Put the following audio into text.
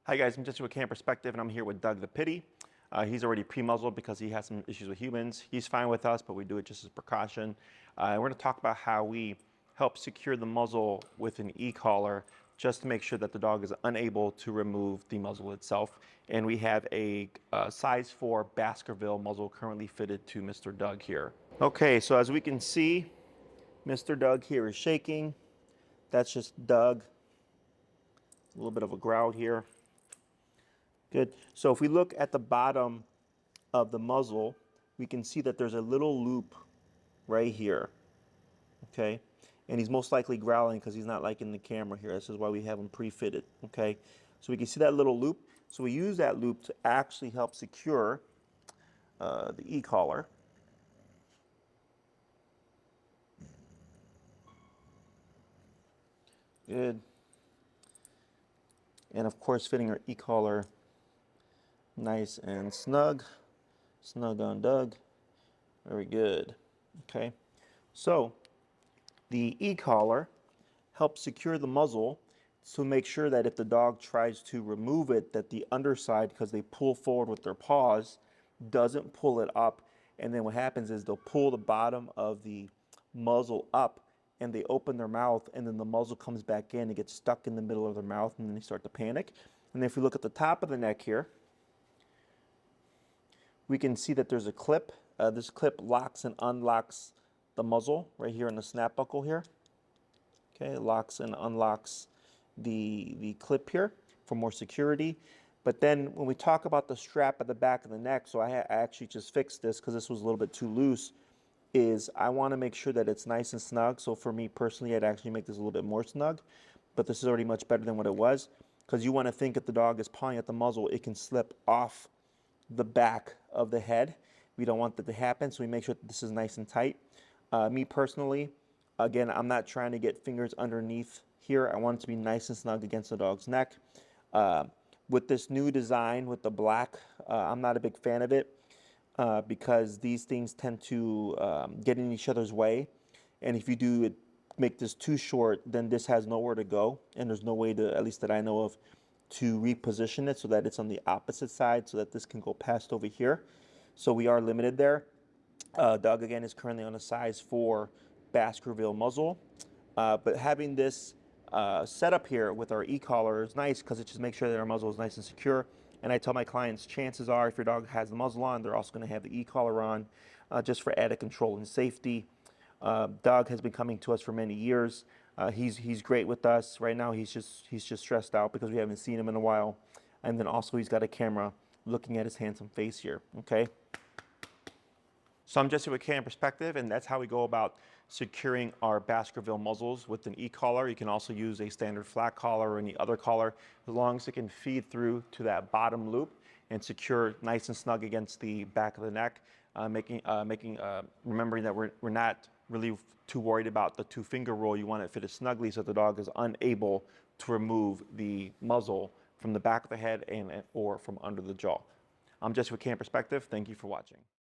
Hi guys, I'm Jesse with Camp Perspective and I'm here with Doug the Pitty. He's already pre-muzzled because he has some issues with humans. He's fine with us, but we do it just as precaution. We're going to talk about how we help secure the muzzle with an e-collar just to make sure that the dog is unable to remove the muzzle itself. And we have a size 4 Baskerville muzzle currently fitted to Mr. Doug here. Okay, so as we can see, Mr. Doug here is shaking. That's just Doug. A little bit of a growl here. Good. So if we look at the bottom of the muzzle, we can see that there's a little loop right here. Okay. And he's most likely growling because he's not liking the camera here. This is why we have him pre-fitted. Okay. So we can see that little loop. So we use that loop to actually help secure the e-collar. Good. And of course, fitting our e-collar nice and snug. Snug on Doug. Very good. Okay. So the e-collar helps secure the muzzle to make sure that if the dog tries to remove it, that the underside, because they pull forward with their paws, doesn't pull it up. And then what happens is they'll pull the bottom of the muzzle up and they open their mouth, and then the muzzle comes back in. It gets stuck in the middle of their mouth and then they start to panic. And then if we look at the top of the neck here, we can see that there's a clip. This clip locks and unlocks the muzzle right here in the snap buckle here. Okay, it locks and unlocks the clip here for more security. But then when we talk about the strap at the back of the neck, so I actually just fixed this because this was a little bit too loose, is I want to make sure that it's nice and snug. So for me personally, I'd actually make this a little bit more snug, but this is already much better than what it was, because you want to think if the dog is pawing at the muzzle, it can slip off the back of the head. We don't want that to happen, so we make sure that this is nice and tight. Me personally, again, I'm not trying to get fingers underneath here. I want it to be nice and snug against the dog's neck. With this new design with the black, I'm not a big fan of it because these things tend to get in each other's way. And if you do make this too short, then this has nowhere to go, and there's no way to, at least that I know of, to reposition it so that it's on the opposite side so that this can go past over here. So we are limited there. Doug, again, is currently on a size 4 Baskerville muzzle. But having this setup here with our e-collar is nice because it just makes sure that our muzzle is nice and secure. And I tell my clients, chances are if your dog has the muzzle on, they're also going to have the e-collar on just for added control and safety. Doug has been coming to us for many years. He's great with us. Right now he's just stressed out because we haven't seen him in a while. And then also he's got a camera looking at his handsome face here, okay? So I'm Jesse with Camp Perspective, and that's how we go about securing our Baskerville muzzles with an e-collar. You can also use a standard flat collar or any other collar, as long as it can feed through to that bottom loop and secure nice and snug against the back of the neck, remembering that we're not really too worried about the 2-finger rule. You want it fitted snugly so the dog is unable to remove the muzzle from the back of the head or from under the jaw. I'm Jesse with Camp Perspective. Thank you for watching.